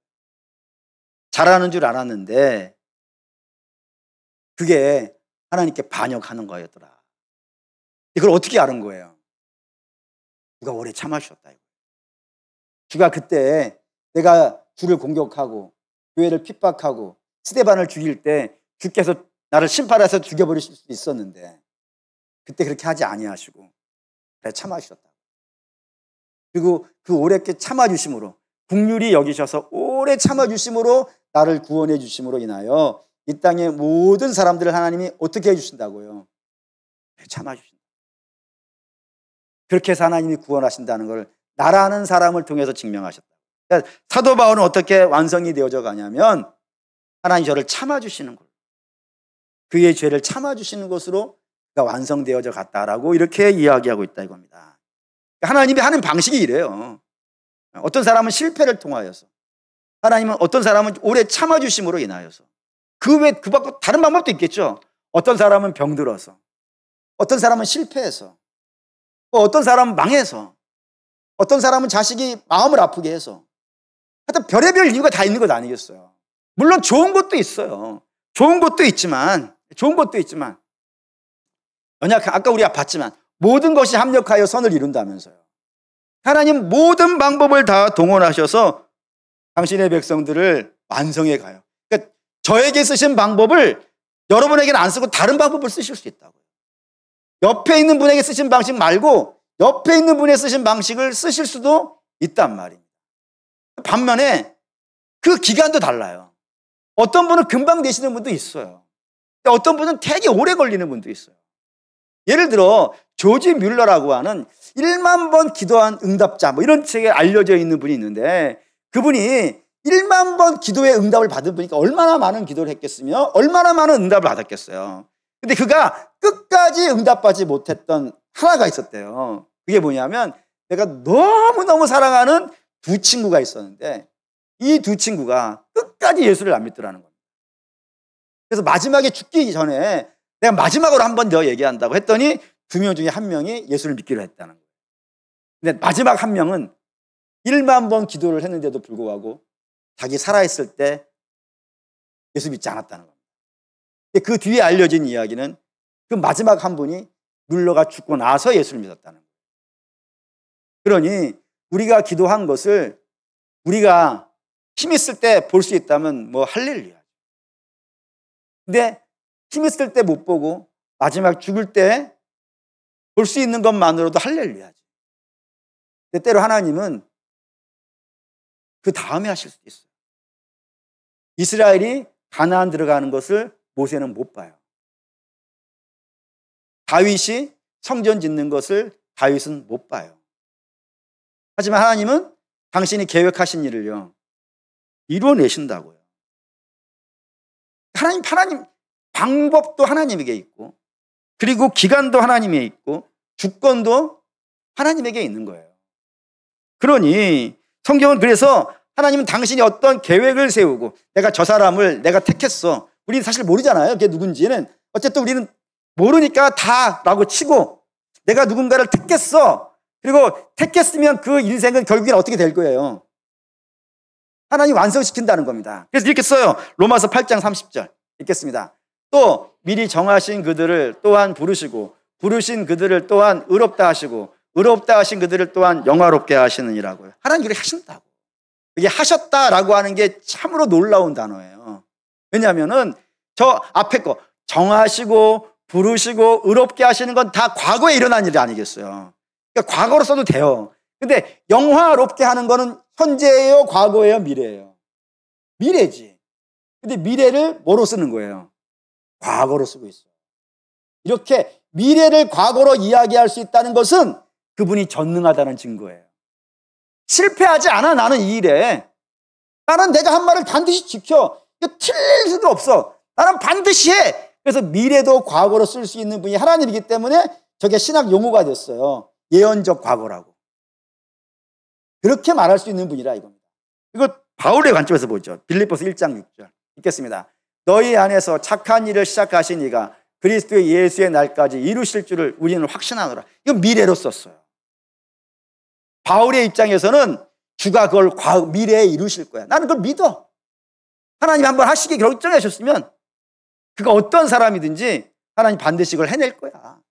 [SPEAKER 1] 잘하는 줄 알았는데 그게 하나님께 반역하는 거였더라. 이걸 어떻게 아는 거예요? 주가 오래 참아주셨다. 주가 그때 내가 주를 공격하고 교회를 핍박하고 스데반을 죽일 때 주께서 나를 심판해서 죽여버리실 수 있었는데 그때 그렇게 하지 아니하시고 그래 참아주셨다. 그리고 그 오래게 참아주심으로 긍휼히 여기셔서 오래 참아주심으로 나를 구원해 주심으로 인하여 이 땅의 모든 사람들을 하나님이 어떻게 해주신다고요? 참아주신다. 그렇게 해서 하나님이 구원하신다는 걸 나라는 사람을 통해서 증명하셨다. 그러니까 사도 바울은 어떻게 완성이 되어져 가냐면 하나님 저를 참아주시는 걸, 그의 죄를 참아주시는 것으로 그가 완성되어져 갔다라고 이렇게 이야기하고 있다 이겁니다. 하나님이 하는 방식이 이래요. 어떤 사람은 실패를 통하여서, 하나님은 어떤 사람은 오래 참아주심으로 인하여서, 그 외 그 밖에 다른 방법도 있겠죠. 어떤 사람은 병들어서, 어떤 사람은 실패해서, 어떤 사람은 망해서, 어떤 사람은 자식이 마음을 아프게 해서, 하여튼 별의별 이유가 다 있는 것 아니겠어요. 물론 좋은 것도 있어요. 좋은 것도 있지만 아까 우리가 봤지만 모든 것이 합력하여 선을 이룬다면서요. 하나님 모든 방법을 다 동원하셔서 당신의 백성들을 완성해 가요. 그러니까 저에게 쓰신 방법을 여러분에게는 안 쓰고 다른 방법을 쓰실 수 있다고요. 옆에 있는 분에게 쓰신 방식 말고 옆에 있는 분의 쓰신 방식을 쓰실 수도 있단 말입니다. 반면에 그 기간도 달라요. 어떤 분은 금방 되시는 분도 있어요. 어떤 분은 되게 오래 걸리는 분도 있어요. 예를 들어 조지 뮬러라고 하는 1만 번 기도한 응답자 뭐 이런 책에 알려져 있는 분이 있는데, 그분이 1만 번 기도의 응답을 받은 분이니까 얼마나 많은 기도를 했겠으며 얼마나 많은 응답을 받았겠어요. 근데 그가 끝까지 응답받지 못했던 하나가 있었대요. 그게 뭐냐면 내가 너무너무 사랑하는 두 친구가 있었는데 이 두 친구가 끝까지 예수를 안 믿더라는 겁니다. 그래서 마지막에 죽기 전에 내가 마지막으로 한 번 더 얘기한다고 했더니 두 명 중에 한 명이 예수를 믿기로 했다는 거예요. 근데 마지막 한 명은 1만 번 기도를 했는데도 불구하고 자기 살아있을 때 예수 믿지 않았다는 겁니다. 그 뒤에 알려진 이야기는 그 마지막 한 분이 뮬러가 죽고 나서 예수를 믿었다는 거예요. 그러니 우리가 기도한 것을 우리가 힘 있을 때 볼 수 있다면 뭐 할렐루야. 근데 힘 있을 때 못 보고 마지막 죽을 때 볼 수 있는 것만으로도 할렐루야지. 때때로 하나님은 그 다음에 하실 수도 있어요. 이스라엘이 가나안 들어가는 것을 모세는 못 봐요. 다윗이 성전 짓는 것을 다윗은 못 봐요. 하지만 하나님은 당신이 계획하신 일을요 이루어내신다고요. 하나님 방법도 하나님에게 있고, 그리고 기간도 하나님에게 있고, 주권도 하나님에게 있는 거예요. 그러니 성경은 그래서 하나님은 당신이 어떤 계획을 세우고 내가 저 사람을 내가 택했어. 우리는 사실 모르잖아요. 그게 누군지는. 어쨌든 우리는 모르니까 다라고 치고 내가 누군가를 택했어. 그리고 택했으면 그 인생은 결국엔 어떻게 될 거예요? 하나님 완성시킨다는 겁니다. 그래서 이렇게 써요. 로마서 8장 30절 읽겠습니다. 또 미리 정하신 그들을 또한 부르시고 부르신 그들을 또한 의롭다 하시고 의롭다 하신 그들을 또한 영화롭게 하시느니라고요. 하나님 그렇게 하신다고. 이게 하셨다라고 하는 게 참으로 놀라운 단어예요. 왜냐하면은 저 앞에 거 정하시고 부르시고 의롭게 하시는 건 다 과거에 일어난 일이 아니겠어요. 그러니까 과거로 써도 돼요. 근데 영화롭게 하는 거는 현재예요, 과거예요, 미래예요? 미래지. 근데 미래를 뭐로 쓰는 거예요? 과거로 쓰고 있어요. 이렇게 미래를 과거로 이야기할 수 있다는 것은 그분이 전능하다는 증거예요. 실패하지 않아, 나는 이 일에. 나는 내가 한 말을 반드시 지켜. 이거 틀릴 수도 없어. 나는 반드시 해. 그래서 미래도 과거로 쓸 수 있는 분이 하나님이기 때문에 저게 신학 용어가 됐어요. 예언적 과거라고. 그렇게 말할 수 있는 분이라 이겁니다. 이거 바울의 관점에서 보죠. 빌립보서 1장 6절 읽겠습니다. 너희 안에서 착한 일을 시작하신 이가 그리스도의 예수의 날까지 이루실 줄을 우리는 확신하노라. 이건 미래로 썼어요. 바울의 입장에서는 주가 그걸 미래에 이루실 거야. 나는 그걸 믿어. 하나님 한번 하시기 결정하셨으면 그가 어떤 사람이든지 하나님 반드시 그걸 해낼 거야.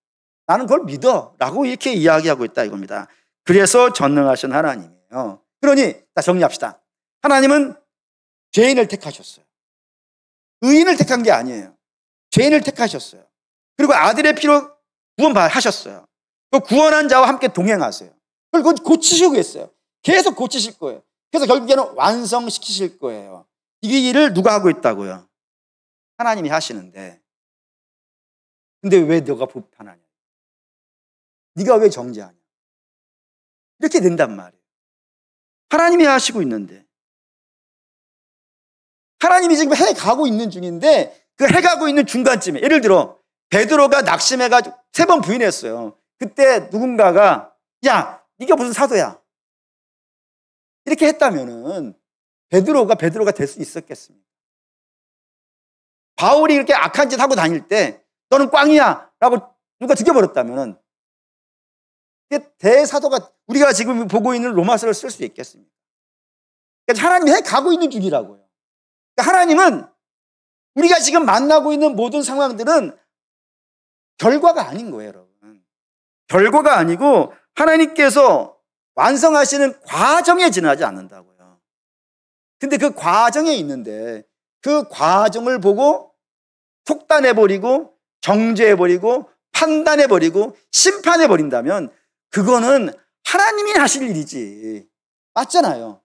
[SPEAKER 1] 나는 그걸 믿어 라고 이렇게 이야기하고 있다 이겁니다. 그래서 전능하신 하나님이에요. 그러니 자, 정리합시다. 하나님은 죄인을 택하셨어요. 의인을 택한 게 아니에요. 죄인을 택하셨어요. 그리고 아들의 피로 구원하셨어요. 그 구원한 자와 함께 동행하세요. 그걸 고치시고 있어요. 계속 고치실 거예요. 그래서 결국에는 완성시키실 거예요. 이 일을 누가 하고 있다고요? 하나님이 하시는데, 근데 왜 너가 불편하냐? 네가 왜 정죄하냐? 이렇게 된단 말이에요. 하나님이 하시고 있는데, 하나님이 지금 해가고 있는 중인데, 그 해가고 있는 중간쯤에, 예를 들어 베드로가 낙심해가지고 3번 부인했어요. 그때 누군가가 야, 네가 무슨 사도야? 이렇게 했다면은 베드로가 될 수 있었겠습니까? 바울이 이렇게 악한 짓 하고 다닐 때 너는 꽝이야 라고 누가 죽여버렸다면은 대사도가 우리가 지금 보고 있는 로마서를 쓸 수 있겠습니까? 그러니까 하나님이 해가고 있는 중이라고요. 그러니까 하나님은 우리가 지금 만나고 있는 모든 상황들은 결과가 아닌 거예요, 여러분. 결과가 아니고 하나님께서 완성하시는 과정에 지나지 않는다고요. 근데 그 과정에 있는데 그 과정을 보고 속단해버리고 정죄해버리고 판단해버리고 심판해버린다면 그거는 하나님이 하실 일이지. 맞잖아요.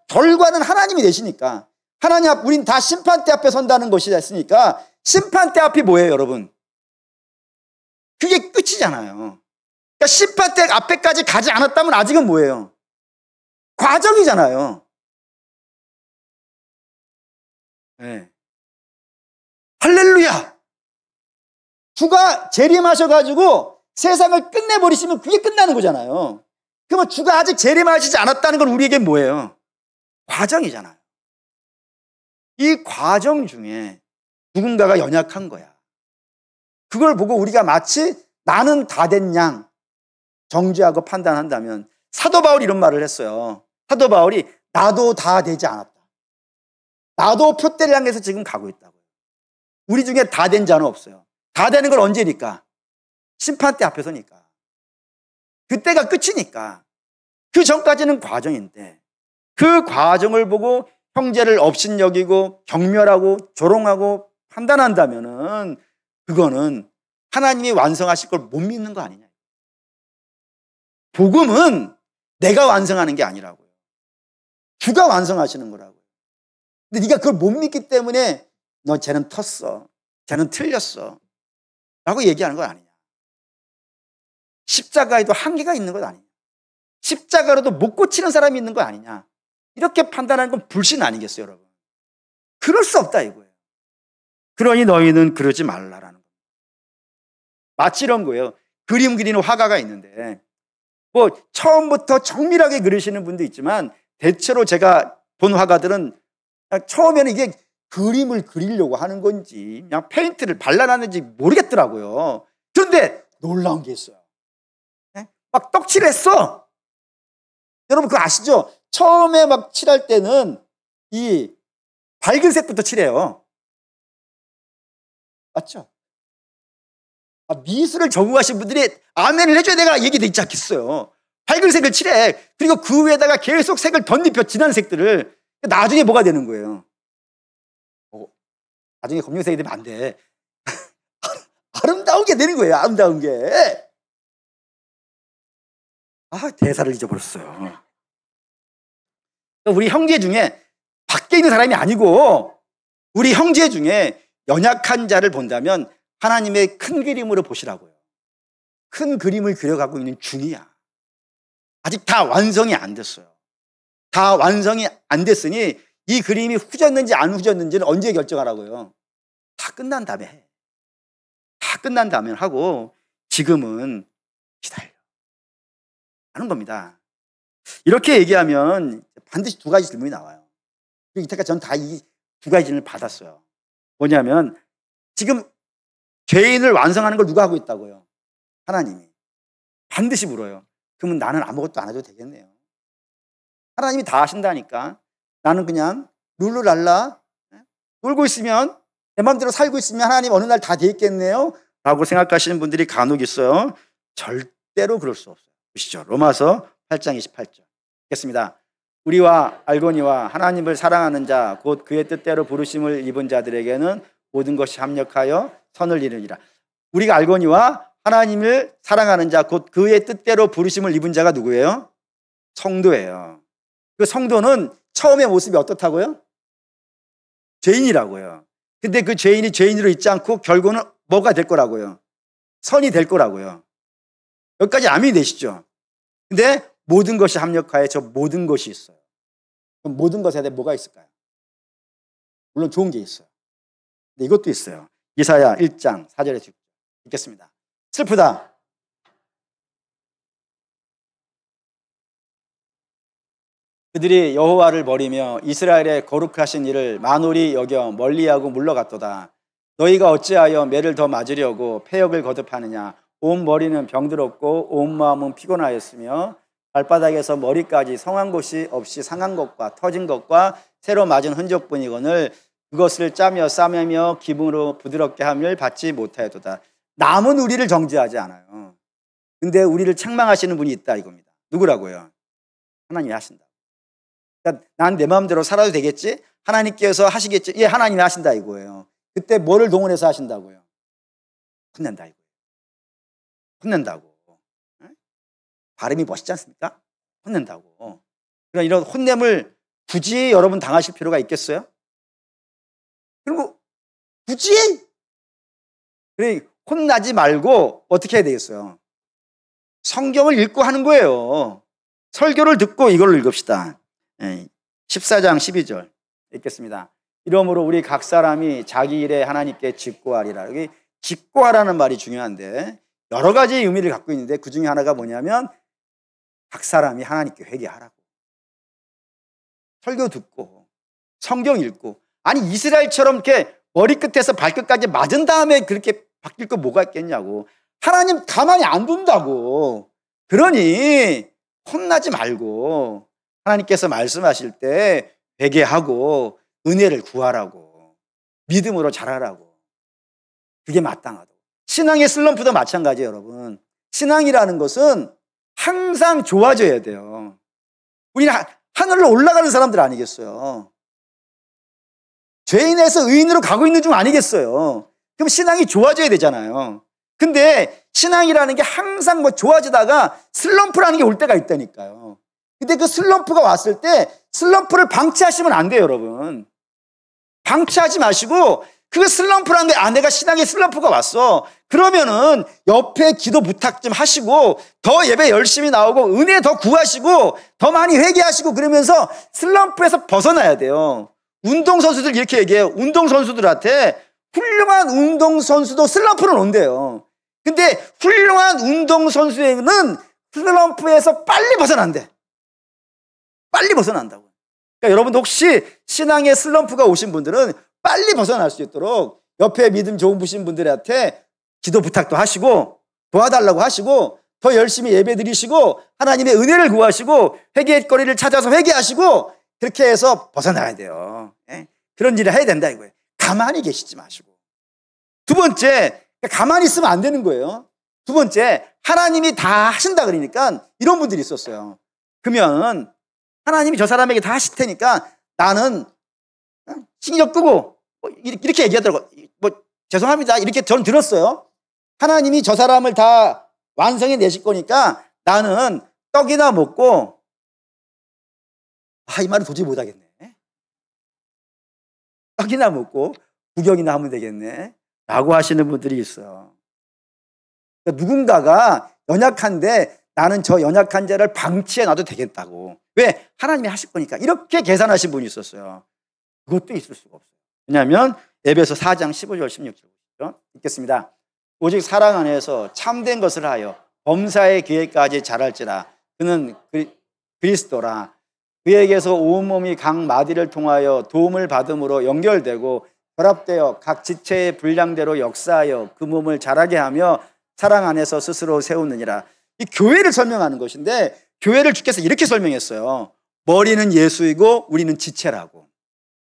[SPEAKER 1] 결과는 하나님이 내시니까. 하나님 앞, 우린 다 심판대 앞에 선다는 것이 됐으니까 심판대 앞이 뭐예요, 여러분? 그게 끝이잖아요. 그러니까 심판대 앞에까지 가지 않았다면 아직은 뭐예요? 과정이잖아요. 네. 할렐루야! 주가 재림하셔가지고 세상을 끝내버리시면 그게 끝나는 거잖아요. 그러면 주가 아직 재림하시지 않았다는 건 우리에게 뭐예요? 과정이잖아요. 이 과정 중에 누군가가 연약한 거야. 그걸 보고 우리가 마치 나는 다 된 양 정죄하고 판단한다면 사도 바울이 이런 말을 했어요. 사도 바울이 나도 다 되지 않았다. 나도 표대를 향해서 지금 가고 있다고요. 우리 중에 다 된 자는 없어요. 다 되는 건 언제니까? 심판대 앞에서니까. 그때가 끝이니까. 그 전까지는 과정인데 그 과정을 보고 형제를 업신여기고 경멸하고 조롱하고 판단한다면은 그거는 하나님이 완성하실 걸 못 믿는 거 아니냐. 복음은 내가 완성하는 게 아니라고요. 주가 완성하시는 거라고요. 근데 네가 그걸 못 믿기 때문에 너 쟤는 텄어. 쟤는 틀렸어. 라고 얘기하는 건 아니냐. 십자가에도 한계가 있는 것 아니냐. 십자가로도 못 고치는 사람이 있는 거 아니냐. 이렇게 판단하는 건 불신 아니겠어요, 여러분? 그럴 수 없다 이거예요. 그러니 너희는 그러지 말라라는 거예요. 마치 이런 거예요. 그림 그리는 화가가 있는데 뭐 처음부터 정밀하게 그리시는 분도 있지만 대체로 제가 본 화가들은 처음에는 이게 그림을 그리려고 하는 건지 그냥 페인트를 발라놨는지 모르겠더라고요. 그런데 놀라운 게 있어요. 막 떡칠했어. 여러분 그거 아시죠? 처음에 막 칠할 때는 이 밝은 색부터 칠해요. 맞죠? 미술을 전공하신 분들이 아멘을 해줘야 내가 얘기돼 있지 않겠어요. 밝은 색을 칠해. 그리고 그 위에다가 계속 색을 덧입혀 진한 색들을. 나중에 뭐가 되는 거예요? 나중에 검정색이 되면 안 돼. 아름다운 게 되는 거예요. 아름다운 게. 대사를 잊어버렸어요. 우리 형제 중에 밖에 있는 사람이 아니고 우리 형제 중에 연약한 자를 본다면 하나님의 큰 그림으로 보시라고요. 큰 그림을 그려가고 있는 중이야. 아직 다 완성이 안 됐어요. 다 완성이 안 됐으니 이 그림이 후졌는지 안 후졌는지는 언제 결정하라고요? 다 끝난 다음에 해. 다 끝난 다음에 하고 지금은 기다려 하는 겁니다. 이렇게 얘기하면 반드시 두 가지 질문이 나와요. 이때까지 저는 다 이 두 가지 질문을 받았어요. 뭐냐면 지금 죄인을 완성하는 걸 누가 하고 있다고요? 하나님이. 반드시 물어요. 그러면 나는 아무것도 안 해도 되겠네요. 하나님이 다 하신다니까. 나는 그냥 룰루랄라 놀고 있으면 내 마음대로 살고 있으면 하나님 어느 날 다 돼 있겠네요 라고 생각하시는 분들이 간혹 있어요. 절대로 그럴 수 없어요. 보시죠. 로마서 8장 28절 읽겠습니다. 우리와 알거니와 하나님을 사랑하는 자 곧 그의 뜻대로 부르심을 입은 자들에게는 모든 것이 합력하여 선을 이루리라. 우리가 알거니와 하나님을 사랑하는 자 곧 그의 뜻대로 부르심을 입은 자가 누구예요? 성도예요. 그 성도는 처음의 모습이 어떻다고요? 죄인이라고요. 근데 그 죄인이 죄인으로 있지 않고 결국은 뭐가 될 거라고요? 선이 될 거라고요. 여기까지 암이 되시죠? 근데 모든 것이 합력하여 저 모든 것이 있어요. 그럼 모든 것에 대해 뭐가 있을까요? 물론 좋은 게 있어요. 근데 이것도 있어요. 이사야 1장 4절에서 6절 읽겠습니다. 슬프다. 그들이 여호와를 버리며 이스라엘의 거룩하신 이를 만홀히 여겨 멀리하고 물러갔도다. 너희가 어찌하여 매를 더 맞으려고 패역을 거듭하느냐. 온 머리는 병들었고 온 마음은 피곤하였으며 발바닥에서 머리까지 성한 곳이 없이 상한 것과 터진 것과 새로 맞은 흔적뿐이거늘 그것을 짜며 싸매며 기름으로 부드럽게 함을 받지 못하였도다. 남은 우리를 정죄하지 않아요. 근데 우리를 책망하시는 분이 있다 이겁니다. 누구라고요? 하나님이 하신다. 그러니까 난 내 마음대로 살아도 되겠지? 하나님께서 하시겠지? 예, 하나님이 하신다 이거예요. 그때 뭐를 동원해서 하신다고요? 혼낸다 이거예요. 혼낸다고. 발음이 멋있지 않습니까? 혼낸다고. 그런 이런 혼냄을 굳이 여러분 당하실 필요가 있겠어요? 그리고 굳이 그래 혼나지 말고 어떻게 해야 되겠어요? 성경을 읽고 하는 거예요. 설교를 듣고 이걸로 읽읍시다. 14장 12절 읽겠습니다. 이러므로 우리 각 사람이 자기 일에 하나님께 직고하리라. 여기 직고하라는 말이 중요한데 여러 가지 의미를 갖고 있는데 그 중에 하나가 뭐냐면 각 사람이 하나님께 회개하라고. 설교 듣고 성경 읽고 아니 이스라엘처럼 이렇게 머리끝에서 발끝까지 맞은 다음에 그렇게 바뀔 거 뭐가 있겠냐고. 하나님 가만히 안 둔다고. 그러니 혼나지 말고 하나님께서 말씀하실 때 회개하고 은혜를 구하라고. 믿음으로 자라라고. 그게 마땅하다고. 신앙의 슬럼프도 마찬가지예요, 여러분. 신앙이라는 것은 항상 좋아져야 돼요. 우리는 하늘로 올라가는 사람들 아니겠어요? 죄인에서 의인으로 가고 있는 중 아니겠어요? 그럼 신앙이 좋아져야 되잖아요. 근데 신앙이라는 게 항상 뭐 좋아지다가 슬럼프라는 게 올 때가 있다니까요. 근데 그 슬럼프가 왔을 때 슬럼프를 방치하시면 안 돼요, 여러분. 방치하지 마시고 그 슬럼프라는 게 내가 신앙에 슬럼프가 왔어. 그러면은 옆에 기도 부탁 좀 하시고 더 예배 열심히 나오고 은혜 더 구하시고 더 많이 회개하시고 그러면서 슬럼프에서 벗어나야 돼요. 운동선수들 이렇게 얘기해요. 운동선수들한테 훌륭한 운동선수도 슬럼프는 온대요. 근데 훌륭한 운동선수에게는 슬럼프에서 빨리 벗어난대. 빨리 벗어난다고. 그러니까 여러분도 혹시 신앙에 슬럼프가 오신 분들은 빨리 벗어날 수 있도록 옆에 믿음 좋은 부신 분들한테 기도 부탁도 하시고 도와달라고 하시고 더 열심히 예배 드리시고 하나님의 은혜를 구하시고 회개의 거리를 찾아서 회개하시고 그렇게 해서 벗어나야 돼요. 그런 일을 해야 된다 이거예요. 가만히 계시지 마시고. 두 번째, 가만히 있으면 안 되는 거예요. 두 번째, 하나님이 다 하신다 그러니까 이런 분들이 있었어요. 그러면 하나님이 저 사람에게 다 하실 테니까 나는 신경 끄고 이렇게 얘기하더라고요. 죄송합니다. 이렇게 저는 들었어요. 하나님이 저 사람을 다 완성해 내실 거니까 나는 떡이나 먹고 이 말은 도저히 못하겠네. 떡이나 먹고 구경이나 하면 되겠네 라고 하시는 분들이 있어요. 그러니까 누군가가 연약한데 나는 저 연약한 자를 방치해 놔도 되겠다고. 왜? 하나님이 하실 거니까. 이렇게 계산하신 분이 있었어요. 그것도 있을 수가 없어요. 왜냐하면 에베소 4장 15절 16절 읽겠습니다. 오직 사랑 안에서 참된 것을 하여 범사의 기회까지 자랄지라. 그는 그리스도라. 그에게서 온몸이 각 마디를 통하여 도움을 받음으로 연결되고 결합되어 각 지체의 분량대로 역사하여 그 몸을 자라게 하며 사랑 안에서 스스로 세우느니라. 이 교회를 설명하는 것인데 교회를 주께서 이렇게 설명했어요. 머리는 예수이고 우리는 지체라고.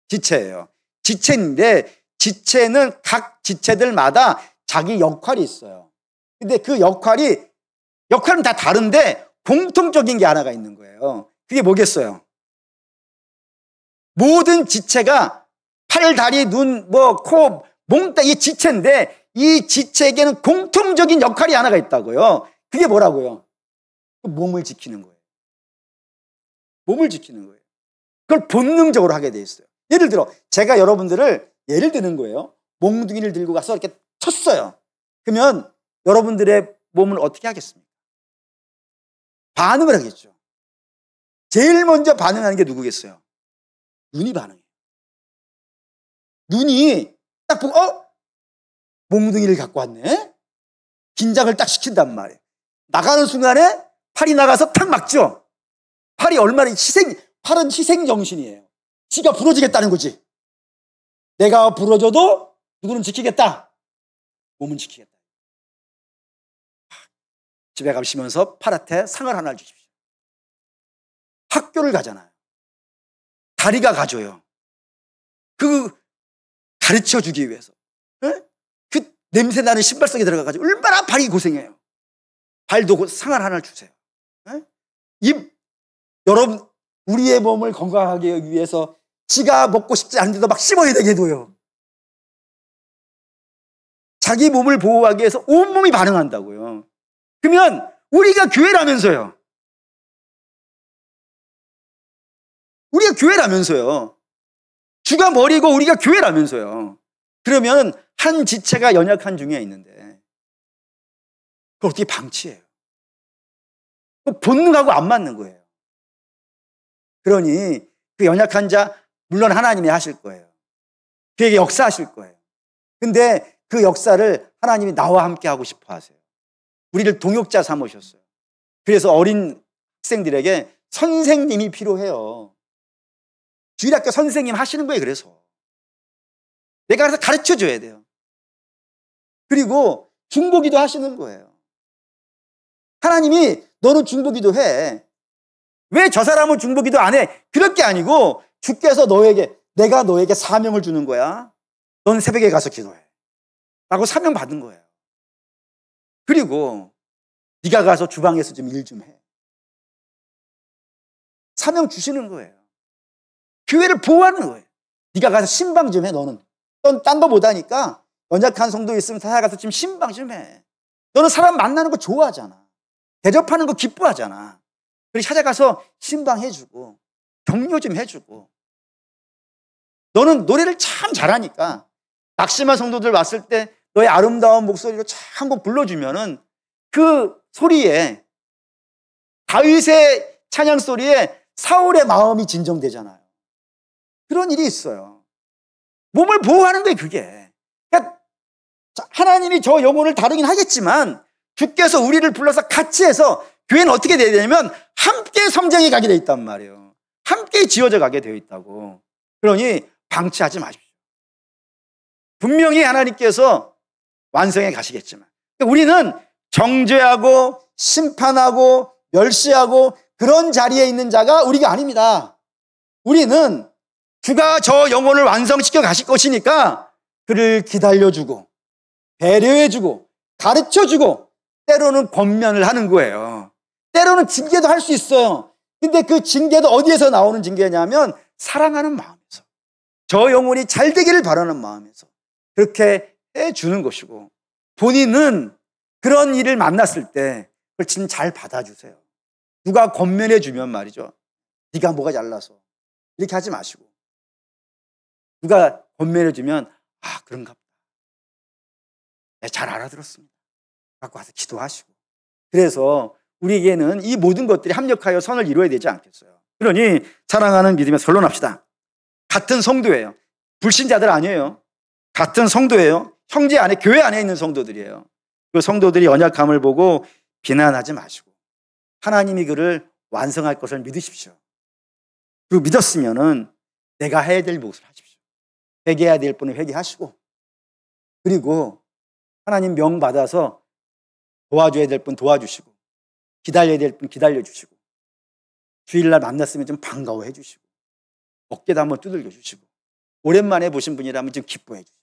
[SPEAKER 1] 지체예요. 지체인데 지체는 각 지체들마다 자기 역할이 있어요. 근데 그 역할은 다 다른데 공통적인 게 하나가 있는 거예요. 그게 뭐겠어요? 모든 지체가 팔, 다리, 눈, 코, 몽땅 이 지체인데 이 지체에게는 공통적인 역할이 하나가 있다고요. 그게 뭐라고요? 몸을 지키는 거예요. 몸을 지키는 거예요. 그걸 본능적으로 하게 돼 있어요. 예를 들어 제가 여러분들을 예를 드는 거예요. 몽둥이를 들고 가서 이렇게 쳤어요. 그러면 여러분들의 몸은 어떻게 하겠습니까? 반응을 하겠죠. 제일 먼저 반응하는 게 누구겠어요? 눈이 반응해요. 눈이 딱 보고 몽둥이를 갖고 왔네? 긴장을 딱 시킨단 말이에요. 나가는 순간에 팔이 나가서 탁 막죠. 팔이 얼마나 팔은 희생 정신이에요. 지가 부러지겠다는 거지. 내가 부러져도 누구는 지키겠다. 몸은 지키겠다. 집에 가시면서 팔한테 상을 하나 주십시오. 학교를 가잖아요. 다리가 가줘요. 그 가르쳐 주기 위해서. 에? 그 냄새 나는 신발 속에 들어가가지고 얼마나 발이 고생해요. 발도 상을 하나 주세요. 에? 여러분 우리의 몸을 건강하게 하기 위해서 지가 먹고 싶지 않은데도 막 씹어야 되게 해둬요. 자기 몸을 보호하기 위해서 온몸이 반응한다고요. 그러면 우리가 교회라면서요. 우리가 교회라면서요. 주가 머리고 우리가 교회라면서요. 그러면 한 지체가 연약한 중에 있는데 그걸 어떻게 방치해요? 본능하고 안 맞는 거예요. 그러니 그 연약한 자 물론 하나님이 하실 거예요. 그에게 역사하실 거예요. 근데 그 역사를 하나님이 나와 함께 하고 싶어 하세요. 우리를 동역자 삼으셨어요. 그래서 어린 학생들에게 선생님이 필요해요. 주일학교 선생님 하시는 거예요. 그래서 내가 가서 가르쳐 줘야 돼요. 그리고 중보기도 하시는 거예요. 하나님이 너는 중보기도 해. 왜 저 사람은 중보기도 안 해? 그럴 게 아니고 주께서 내가 너에게 사명을 주는 거야. 넌 새벽에 가서 기도해. 라고 사명 받은 거예요. 그리고 네가 가서 주방에서 좀 일 좀 해. 사명 주시는 거예요. 교회를 보호하는 거예요. 네가 가서 신방 좀 해. 넌 딴 거 못하니까 연약한 성도 있으면 찾아가서 좀 신방 좀 해. 너는 사람 만나는 거 좋아하잖아. 대접하는 거 기뻐하잖아. 그래서 찾아가서 신방 해주고 격려 좀 해주고. 너는 노래를 참 잘하니까 낙심한 성도들 왔을 때 너의 아름다운 목소리로 참 한 곡 불러주면은 그 소리에 다윗의 찬양 소리에 사울의 마음이 진정되잖아요. 그런 일이 있어요. 몸을 보호하는 거예요, 그게. 그러니까 하나님이 저 영혼을 다루긴 하겠지만 주께서 우리를 불러서 같이 해서 교회는 어떻게 돼야 되냐면 함께 성장해 가게 돼 있단 말이에요. 함께 지어져 가게 되어 있다고. 그러니 방치하지 마십시오. 분명히 하나님께서 완성해 가시겠지만 우리는 정죄하고 심판하고 멸시하고 그런 자리에 있는 자가 우리가 아닙니다. 우리는 주가 저 영혼을 완성시켜 가실 것이니까 그를 기다려주고 배려해주고 가르쳐주고 때로는 권면을 하는 거예요. 때로는 징계도 할 수 있어요. 근데 그 징계도 어디에서 나오는 징계냐면 사랑하는 마음에서 저 영혼이 잘 되기를 바라는 마음에서 그렇게 해주는 것이고 본인은 그런 일을 만났을 때 그걸 진짜 잘 받아주세요. 누가 권면해 주면 말이죠. 네가 뭐가 잘나서 이렇게 하지 마시고 누가 권면해주면 아 그런가 보다. 네, 잘 알아들었습니다. 갖고 와서 기도하시고. 그래서 우리에게는 이 모든 것들이 합력하여 선을 이루어야 되지 않겠어요. 그러니 사랑하는 믿음의 결론합시다. 같은 성도예요. 불신자들 아니에요. 같은 성도예요. 형제 안에 교회 안에 있는 성도들이에요. 그 성도들이 연약함을 보고 비난하지 마시고 하나님이 그를 완성할 것을 믿으십시오. 그리고 믿었으면은 내가 해야 될 몫을 하십시오. 회개해야 될 분은 회개하시고 그리고 하나님 명 받아서 도와줘야 될 분 도와주시고 기다려야 될 분 기다려주시고 주일날 만났으면 좀 반가워해 주시고 어깨도 한번 두들겨 주시고 오랜만에 보신 분이라면 좀 기뻐해 주시고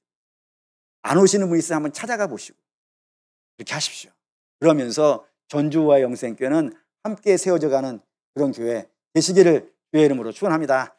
[SPEAKER 1] 안 오시는 분 있으면 한번 찾아가 보시고 이렇게 하십시오. 그러면서 전주와 영생교회는 함께 세워져가는 그런 교회 되시기를 주의 이름으로 축원합니다.